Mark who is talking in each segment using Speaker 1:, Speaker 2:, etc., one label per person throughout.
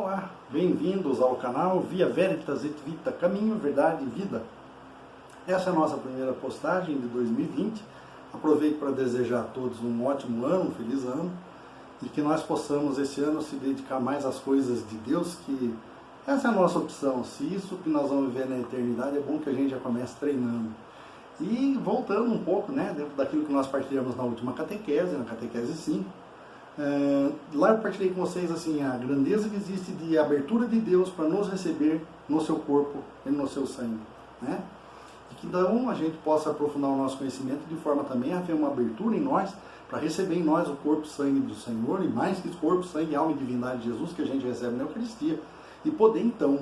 Speaker 1: Olá, bem-vindos ao canal Via Veritas et Vita, Caminho, Verdade e Vida. Essa é a nossa primeira postagem de 2020. Aproveito para desejar a todos um ótimo ano, um feliz ano, e que nós possamos esse ano se dedicar mais às coisas de Deus, que essa é a nossa opção. Se isso que nós vamos viver na eternidade, é bom que a gente já comece treinando. E voltando um pouco, dentro daquilo que nós partilhamos na última catequese, na catequese 5, lá eu partilhei com vocês assim, a grandeza que existe de abertura de Deus para nos receber no seu corpo e no seu sangue, E que então a gente possa aprofundar o nosso conhecimento de forma também a ter uma abertura em nós, para receber em nós o corpo e sangue do Senhor, e mais que corpo, sangue, alma e divindade de Jesus que a gente recebe na Eucaristia, e poder então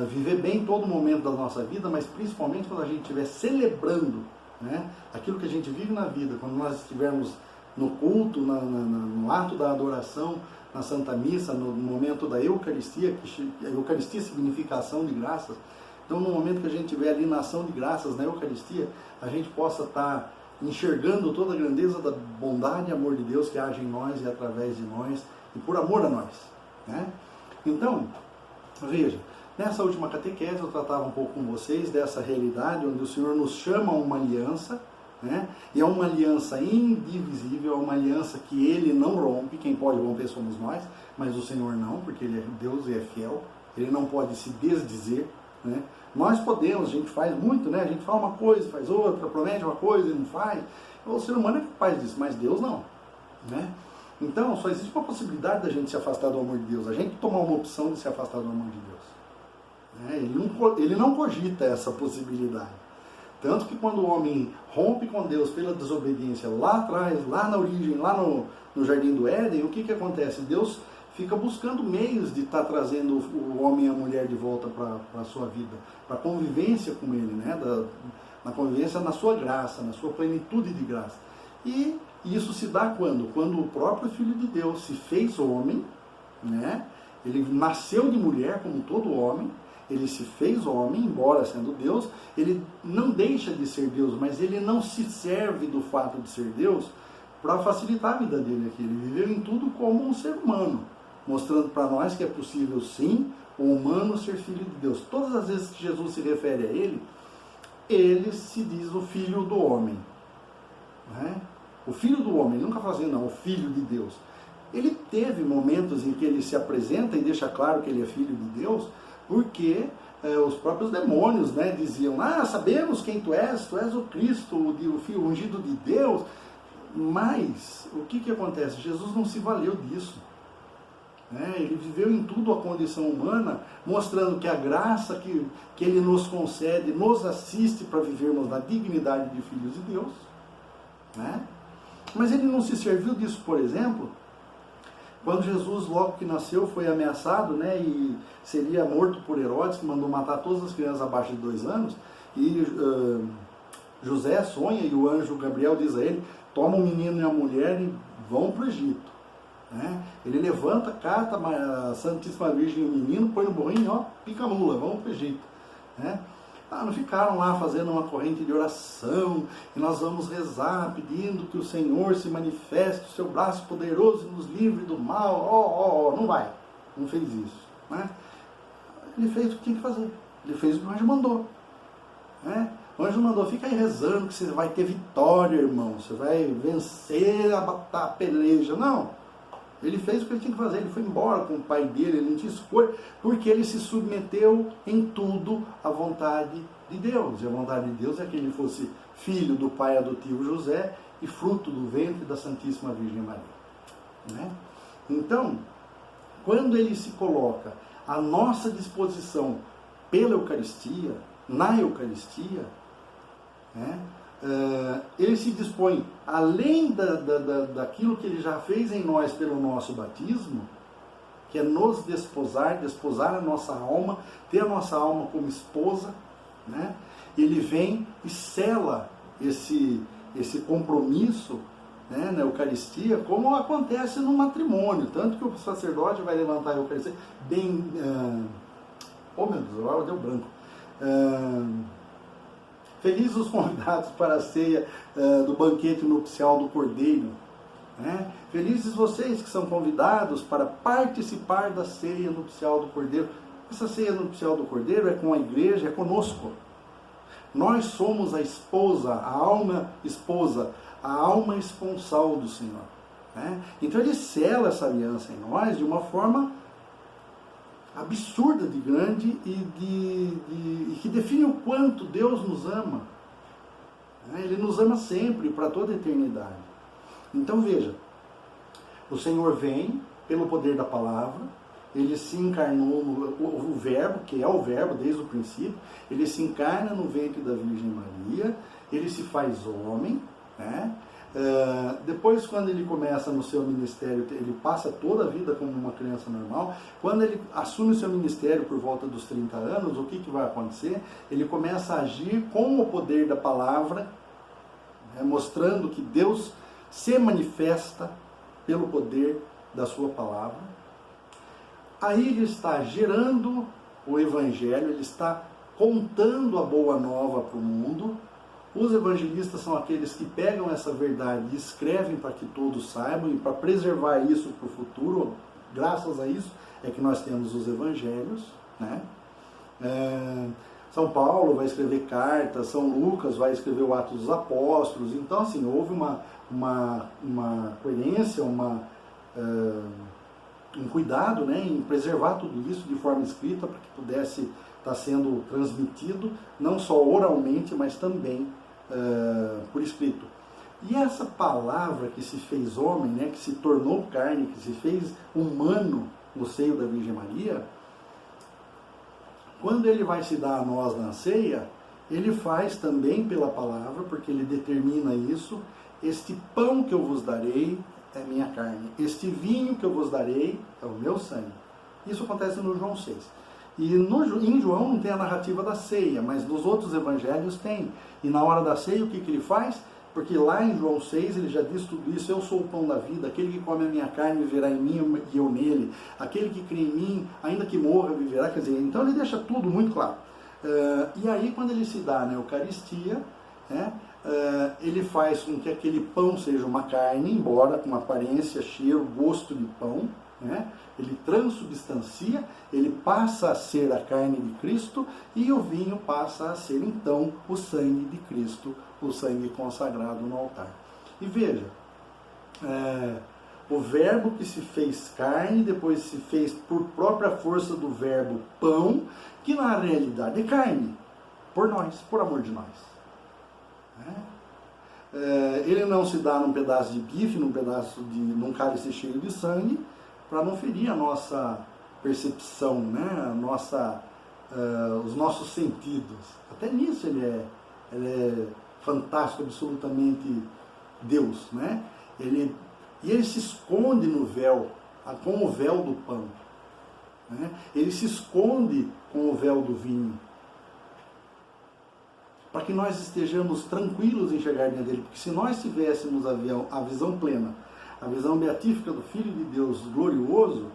Speaker 1: viver bem todo momento da nossa vida, mas principalmente quando a gente estiver celebrando aquilo que a gente vive na vida, quando nós estivermos no culto, no ato da adoração, na Santa Missa, no momento da Eucaristia, que a Eucaristia significa ação de graças. Então, no momento que a gente estiver ali na ação de graças, na Eucaristia, a gente possa estar enxergando toda a grandeza da bondade e amor de Deus que age em nós e através de nós, e por amor a nós. Então, veja, nessa última catequese eu tratava um pouco com vocês dessa realidade onde o Senhor nos chama a uma aliança, e é uma aliança indivisível, é uma aliança que Ele não rompe. Quem pode romper somos nós, mas o Senhor não, porque Ele é Deus e é fiel, Ele não pode se desdizer. Nós podemos, a gente faz muito, a gente fala uma coisa, faz outra, promete uma coisa e não faz. O ser humano é capaz disso, mas Deus não. Então só existe uma possibilidade da gente se afastar do amor de Deus, a gente tomar uma opção de se afastar do amor de Deus. Ele não cogita essa possibilidade. Tanto que quando o homem rompe com Deus pela desobediência lá atrás, lá na origem, lá no Jardim do Éden, o que acontece? Deus fica buscando meios de estar trazendo o homem e a mulher de volta para a sua vida, para a convivência com Ele, na convivência na sua graça, na sua plenitude de graça. E isso se dá quando? Quando o próprio Filho de Deus se fez homem, Ele nasceu de mulher como todo homem, Ele se fez homem, embora sendo Deus. Ele não deixa de ser Deus, mas Ele não se serve do fato de ser Deus para facilitar a vida dele aqui. Ele viveu em tudo como um ser humano, mostrando para nós que é possível sim o humano ser filho de Deus. Todas as vezes que Jesus se refere a Ele se diz o Filho do Homem. O Filho do Homem, ele nunca fala assim, não, o Filho de Deus. Ele teve momentos em que ele se apresenta e deixa claro que ele é Filho de Deus, porque os próprios demônios diziam, sabemos quem tu és o Cristo, o Filho ungido de Deus. Mas o que acontece? Jesus não se valeu disso. Ele viveu em tudo a condição humana, mostrando que a graça que Ele nos concede, nos assiste para vivermos na dignidade de filhos de Deus. Mas Ele não se serviu disso, por exemplo, quando Jesus, logo que nasceu, foi ameaçado, e seria morto por Herodes, que mandou matar todas as crianças abaixo de 2 anos, e José sonha, e o anjo Gabriel diz a ele, toma o menino e a mulher e vão para o Egito. Ele levanta, cata a Santíssima Virgem e o menino, põe no burrinho, pica a mula, vamos para o Egito. Não ficaram lá fazendo uma corrente de oração, e nós vamos rezar, pedindo que o Senhor se manifeste, o seu braço poderoso e nos livre do mal. Não vai, não fez isso. Ele fez o que tinha que fazer, ele fez o que o anjo mandou. O anjo mandou, fica aí rezando que você vai ter vitória, irmão, você vai vencer a peleja. Não, ele fez o que ele tinha que fazer, ele foi embora com o pai dele, ele não tinha escolha, porque ele se submeteu em tudo à vontade de Deus. E a vontade de Deus é que ele fosse filho do pai adotivo José e fruto do ventre da Santíssima Virgem Maria. Então, quando ele se coloca à nossa disposição pela Eucaristia, na Eucaristia, ele se dispõe, além daquilo que ele já fez em nós pelo nosso batismo, que é nos desposar a nossa alma, ter a nossa alma como esposa, ele vem e sela esse compromisso na Eucaristia, como acontece no matrimônio, tanto que o sacerdote vai levantar a Eucaristia bem... meu Deus, agora deu branco. Felizes os convidados para a ceia do banquete nupcial do Cordeiro. né? Felizes vocês que são convidados para participar da ceia nupcial do Cordeiro. Essa ceia nupcial do Cordeiro é com a igreja, é conosco. Nós somos a esposa, a alma esponsal do Senhor, né? Então ele sela essa aliança em nós de uma forma absurda de grande e que define o quanto Deus nos ama, né? Ele nos ama sempre, para toda a eternidade. Então veja, o Senhor vem pelo poder da palavra, ele se encarnou, o Verbo, que é o Verbo desde o princípio, ele se encarna no ventre da Virgem Maria, ele se faz homem, né? Depois, quando ele começa no seu ministério, ele passa toda a vida como uma criança normal. Quando ele assume o seu ministério por volta dos 30 anos, o que vai acontecer? Ele começa a agir com o poder da palavra, né, mostrando que Deus se manifesta pelo poder da sua palavra. Aí ele está gerando o Evangelho, ele está contando a boa nova para o mundo. Os evangelistas são aqueles que pegam essa verdade e escrevem para que todos saibam, e para preservar isso para o futuro. Graças a isso é que nós temos os evangelhos, né? São Paulo vai escrever cartas, São Lucas vai escrever o Atos dos Apóstolos. Então, assim, houve uma coerência, um cuidado, né, em preservar tudo isso de forma escrita, para que pudesse estar sendo transmitido, não só oralmente, mas também por escrito. E essa palavra que se fez homem, né, que se tornou carne, que se fez humano no seio da Virgem Maria, quando ele vai se dar a nós na ceia, ele faz também pela palavra, porque ele determina isso: este pão que eu vos darei é minha carne, este vinho que eu vos darei é o meu sangue. Isso acontece no João 6. E em João não tem a narrativa da ceia, mas nos outros evangelhos tem. E na hora da ceia, o que ele faz? Porque lá em João 6 ele já diz tudo isso: eu sou o pão da vida, aquele que come a minha carne viverá em mim e eu nele, aquele que crê em mim, ainda que morra, viverá. Quer dizer, então ele deixa tudo muito claro. E aí, quando ele se dá na Eucaristia, né, ele faz com que aquele pão seja uma carne, embora com aparência, cheiro, gosto de pão, né? Ele transubstancia, ele passa a ser a carne de Cristo, e o vinho passa a ser então o sangue de Cristo, o sangue consagrado no altar. E veja, o Verbo que se fez carne, depois se fez por própria força do Verbo pão, que na realidade é carne, por nós, por amor de nós. Ele não se dá num pedaço de bife, num cálice cheio de sangue, para não ferir a nossa percepção, né? Os nossos sentidos. Até nisso ele é fantástico, absolutamente Deus, né? E ele se esconde no véu, com o véu do pão, né? Ele se esconde com o véu do vinho, para que nós estejamos tranquilos em chegar diante dele. Porque se nós tivéssemos a visão plena, a visão beatífica do Filho de Deus glorioso,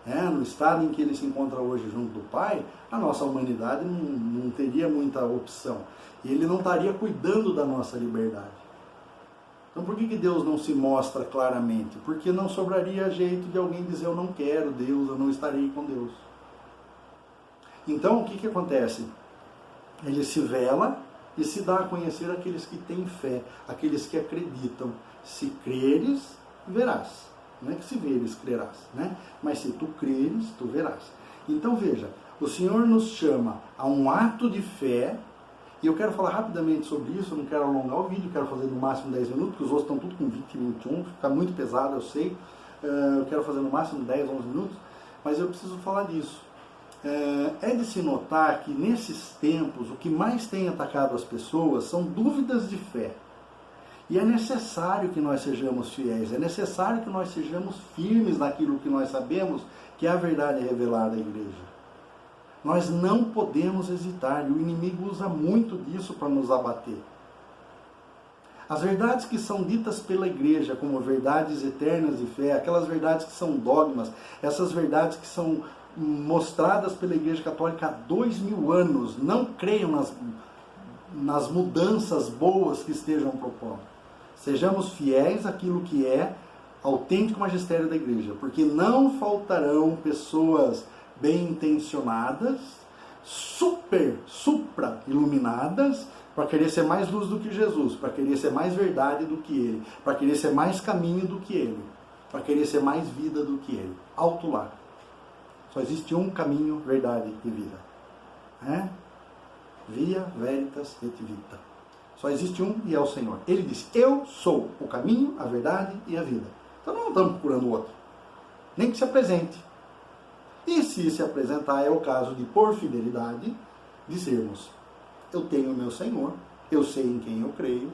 Speaker 1: no estado em que ele se encontra hoje junto do Pai, a nossa humanidade não teria muita opção. E ele não estaria cuidando da nossa liberdade. Então por que Deus não se mostra claramente? Porque não sobraria jeito de alguém dizer: eu não quero Deus, eu não estarei com Deus. Então o que acontece? Ele se vela e se dá a conhecer aqueles que têm fé, aqueles que acreditam. Se creres, verás. Não é que se veres, crerás, né? Mas se tu creres, tu verás. Então veja, o Senhor nos chama a um ato de fé, e eu quero falar rapidamente sobre isso, eu não quero alongar o vídeo, quero fazer no máximo 10 minutos, porque os outros estão tudo com 20, 21, fica muito pesado, eu sei. Eu quero fazer no máximo 10, 11 minutos, mas eu preciso falar disso. É de se notar que nesses tempos o que mais tem atacado as pessoas são dúvidas de fé. E é necessário que nós sejamos fiéis, é necessário que nós sejamos firmes naquilo que nós sabemos que é a verdade revelada à igreja. Nós não podemos hesitar, e o inimigo usa muito disso para nos abater. As verdades que são ditas pela igreja como verdades eternas de fé, aquelas verdades que são dogmas, essas verdades que são mostradas pela Igreja Católica há 2000 anos, não creiam nas mudanças boas que estejam propondo. Sejamos fiéis àquilo que é autêntico magistério da igreja, porque não faltarão pessoas bem intencionadas, supra iluminadas, para querer ser mais luz do que Jesus, para querer ser mais verdade do que Ele, para querer ser mais caminho do que Ele, para querer ser mais vida do que Ele. Alto lá. Só existe um caminho, verdade e vida. Via veritas et vita. Só existe um e é o Senhor. Ele disse, eu sou o caminho, a verdade e a vida. Então não estamos procurando outro. Nem que se apresente. E se apresentar é o caso de, por fidelidade, dizermos, eu tenho o meu Senhor, eu sei em quem eu creio,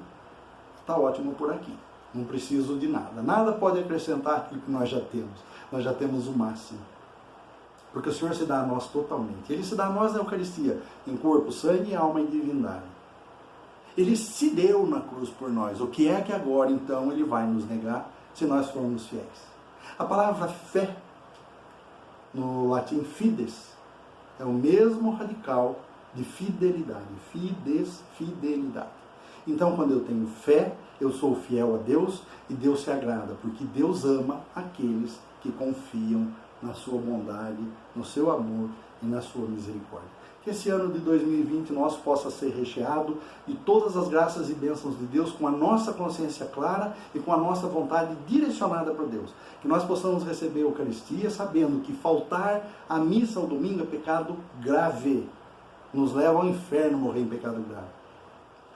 Speaker 1: está ótimo por aqui. Não preciso de nada. Nada pode acrescentar aquilo que nós já temos. Nós já temos o máximo. Porque o Senhor se dá a nós totalmente. Ele se dá a nós na Eucaristia, em corpo, sangue, alma e divindade. Ele se deu na cruz por nós. O que é que agora, então, Ele vai nos negar se nós formos fiéis? A palavra fé, no latim fides, é o mesmo radical de fidelidade. Fidelidade. Então, quando eu tenho fé, eu sou fiel a Deus e Deus se agrada, porque Deus ama aqueles que confiam na sua bondade, no seu amor e na sua misericórdia. Que esse ano de 2020 nosso possa ser recheado de todas as graças e bênçãos de Deus, com a nossa consciência clara e com a nossa vontade direcionada para Deus. Que nós possamos receber a Eucaristia sabendo que faltar à missa ao domingo é pecado grave. Nos leva ao inferno morrer em pecado grave.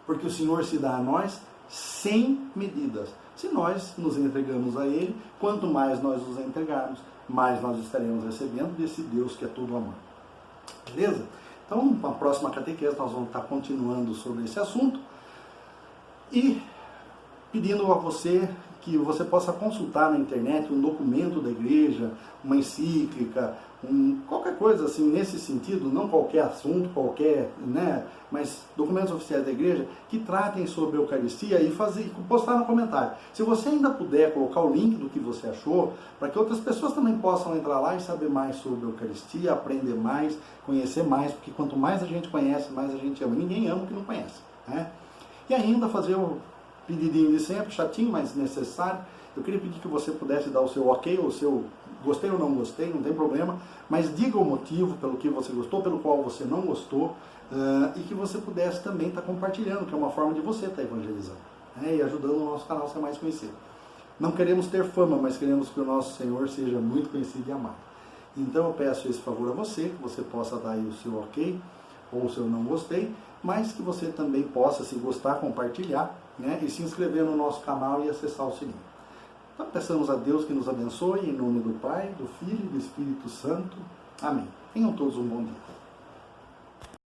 Speaker 1: Porque o Senhor se dá a nós sem medidas. Se nós nos entregamos a Ele, quanto mais nós nos entregarmos, mais nós estaremos recebendo desse Deus que é todo amor. Beleza? Então, na próxima catequese, nós vamos estar continuando sobre esse assunto e pedindo a você que você possa consultar na internet um documento da igreja, uma encíclica, qualquer coisa assim nesse sentido, não qualquer assunto, mas documentos oficiais da igreja que tratem sobre a Eucaristia e postar no comentário. Se você ainda puder colocar o link do que você achou, para que outras pessoas também possam entrar lá e saber mais sobre a Eucaristia, aprender mais, conhecer mais, porque quanto mais a gente conhece, mais a gente ama. Ninguém ama o que não conhece. E ainda fazer o pedidinho de sempre, chatinho, mas necessário. Eu queria pedir que você pudesse dar o seu ok, ou o seu gostei ou não gostei, não tem problema, mas diga o motivo pelo que você gostou, pelo qual você não gostou, e que você pudesse também estar compartilhando, que é uma forma de você estar evangelizando, e ajudando o nosso canal a ser mais conhecido. Não queremos ter fama, mas queremos que o nosso Senhor seja muito conhecido e amado. Então eu peço esse favor a você, que você possa dar aí o seu ok, ou o seu não gostei, mas que você também possa, se gostar, compartilhar, e se inscrever no nosso canal e acessar o sininho. Então peçamos a Deus que nos abençoe, em nome do Pai, do Filho e do Espírito Santo. Amém. Tenham todos um bom dia.